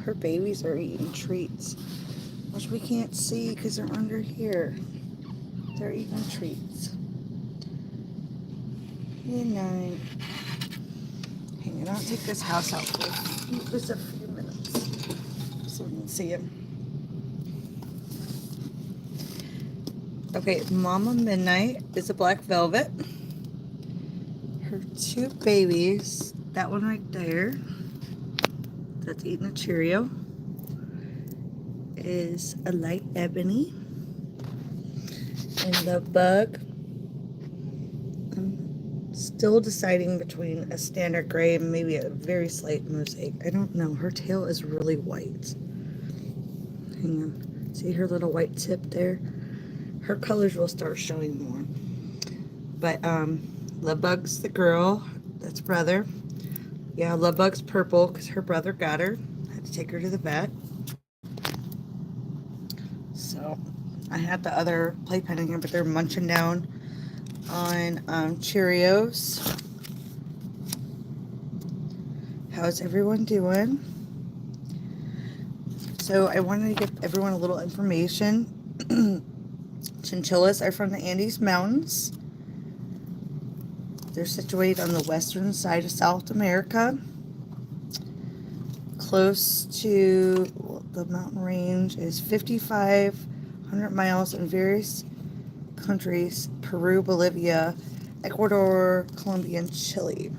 her babies are eating treats, which we can't see because they're under here. They're eating treats. Good night. Hang on, I'll take this house out for just a few minutes so we can see him. Okay, Mama Midnight is a black velvet. Her two babies, that one right there, that's eating a Cheerio, is a light ebony. And the bug, I'm still deciding between a standard gray and maybe a very slight mosaic. I don't know. Her tail is really white. Hang on. See her little white tip there? Her colors will start showing more. But Love Bug's the girl. That's brother. Yeah, Love Bug's purple because her brother got her. I had to take her to the vet. So I had the other playpen in here, but they're munching down on Cheerios. How's everyone doing? So I wanted to give everyone a little information. Chinchillas are from the Andes Mountains. They're situated on the western side of South America, close to, well, the mountain range is 5,500 miles in various countries: Peru, Bolivia, Ecuador, Colombia, and Chile.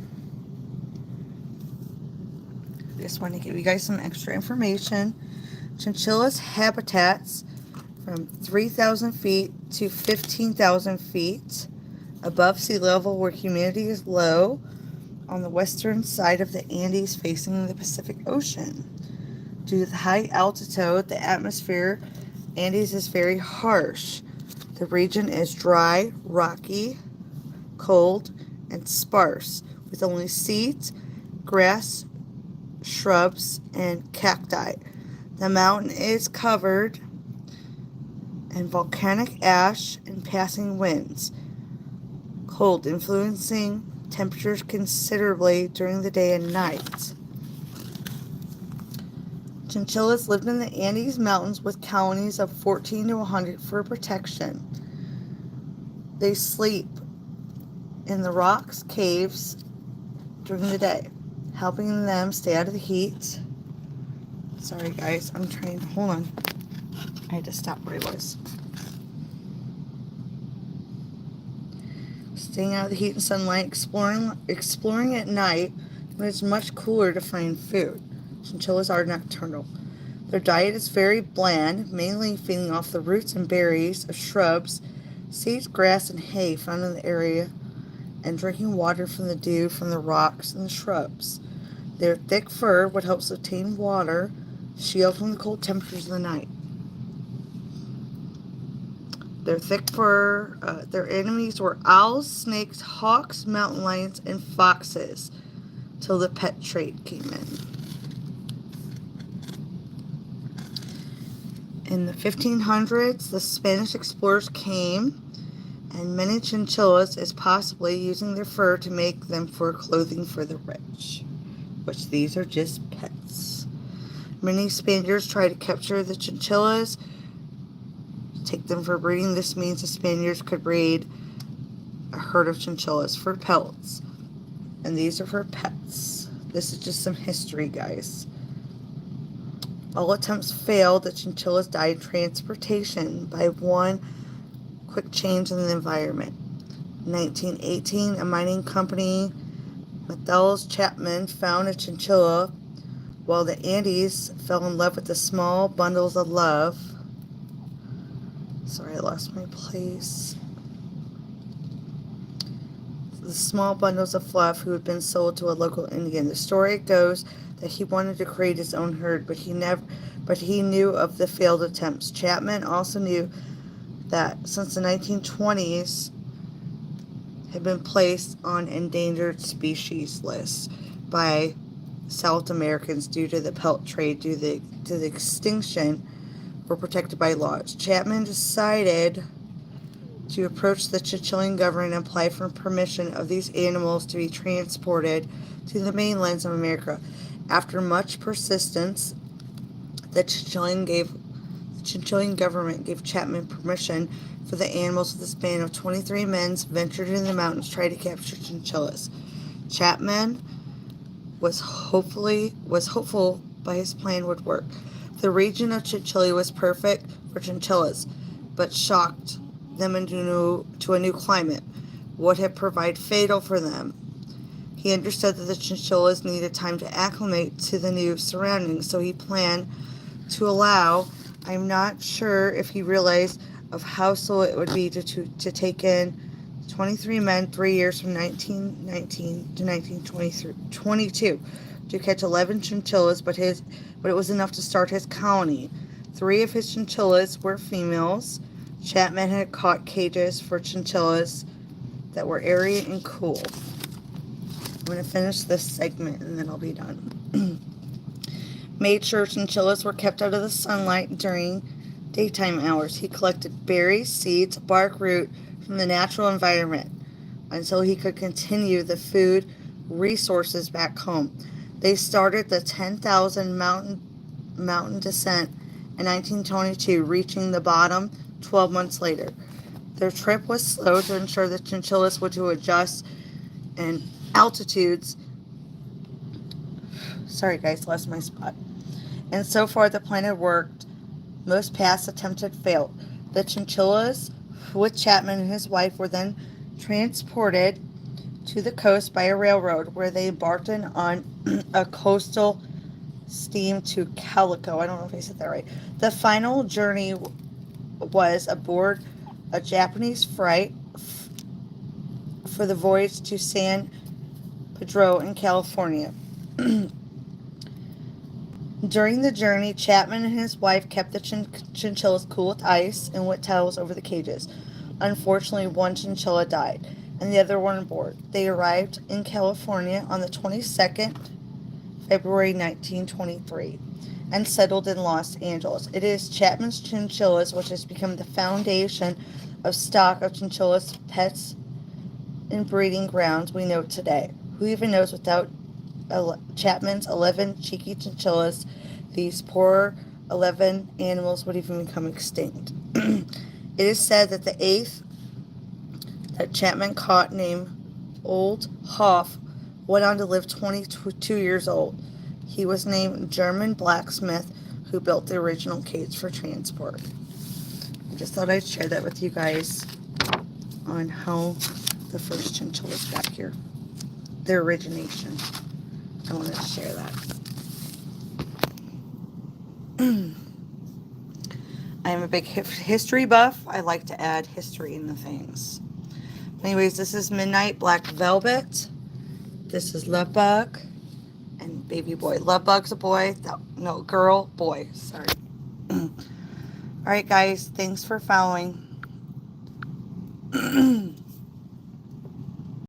Just want to give you guys some extra information. Chinchillas habitats from 3,000 feet to 15,000 feet above sea level, where humidity is low, on the western side of the Andes facing the Pacific Ocean. Due to the high altitude, the atmosphere Andes is very harsh. The region is dry, rocky, cold, and sparse, with only seeds, grass, shrubs, and cacti. The mountain is covered in volcanic ash and passing winds, cold influencing temperatures considerably during the day and night. Chinchillas lived in the Andes Mountains with colonies of 14 to 100 for protection. They sleep in the rocks, caves during the day, helping them stay out of the heat. Sorry guys, I'm trying, hold on. I had to stop where I was. Staying out of the heat and sunlight, exploring at night when it's much cooler to find food. Chinchillas are nocturnal. Their diet is very bland, mainly feeding off the roots and berries of shrubs, seeds, grass, and hay found in the area, and drinking water from the dew from the rocks and the shrubs. Their thick fur would help obtain water, shield from the cold temperatures of the night. Their thick fur, their enemies were owls, snakes, hawks, mountain lions, and foxes, till the pet trade came in. In the 1500s, the Spanish explorers came, and many chinchillas is possibly using their fur to make them for clothing for the rich, which these are just pets. Many Spaniards try to capture the chinchillas, take them for breeding. This means the Spaniards could breed a herd of chinchillas for pelts, and these are for pets. This is just some history, guys. All attempts failed. The chinchillas died in transportation by one quick change in the environment. In 1918, a mining company, Metals Chapman, found a chinchilla while the Andes fell in love with the small bundles of love. Sorry, I lost my place. The small bundles of fluff who had been sold to a local Indian. The story goes that he wanted to create his own herd, but he knew of the failed attempts. Chapman also knew that since the 1920s had been placed on endangered species lists by South Americans due to the pelt trade, due to the extinction, were protected by laws. Chapman decided to approach the Chilean government and apply for permission of these animals to be transported to the mainlands of America. After much persistence, The Chinchillian government gave Chapman permission for the animals with a span of 23 men ventured into the mountains to try to capture chinchillas. Chapman was hopeful by his plan would work. The region of Chinchilla was perfect for chinchillas, but shocked them to a new climate would have proved fatal for them. He understood that the chinchillas needed time to acclimate to the new surroundings, so he planned to allow. I'm not sure if he realized of how slow it would be to take in 23 men 3 years from 1919 to 1922 to catch 11 chinchillas, but it was enough to start his colony. 3 of his chinchillas were females. Chapman had caught cages for chinchillas that were airy and cool. I'm going to finish this segment and then I'll be done. Made sure chinchillas were kept out of the sunlight during daytime hours. He collected berries, seeds, bark, root from the natural environment until he could continue the food resources back home. They started the 10,000 mountain descent in 1922, reaching the bottom 12 months later. Their trip was slow to ensure the chinchillas would adjust and altitudes. Sorry guys, lost my spot. And so far the plan had worked. Most past attempts had failed. The chinchillas with Chapman and his wife were then transported to the coast by a railroad where they embarked on a coastal steam to Calico. I don't know if I said that right. The final journey was aboard a Japanese freight for the voyage to San Pedro in California. During the journey, Chapman and his wife kept the chinchillas cool with ice and wet towels over the cages. Unfortunately, one chinchilla died, and the other were on board. They arrived in California on the 22nd February 1923 and settled in Los Angeles. It is Chapman's chinchillas which has become the foundation of stock of chinchillas, pets, and breeding grounds we know today. Who even knows without Chapman's 11 cheeky chinchillas, these poor 11 animals would even become extinct. It is said that the 8th that Chapman caught, named Old Hoff, went on to live 22 years old. He was named German blacksmith who built the original cage for transport. I just thought I'd share that with you guys on how the first chinchillas got here, their origination. I wanted to share that. I am a big history buff. I like to add history into things. Anyways, this is Midnight Black Velvet. This is Love Bug and Baby Boy. Love Bug's a boy. No, girl, boy. Sorry. All right, guys. Thanks for following.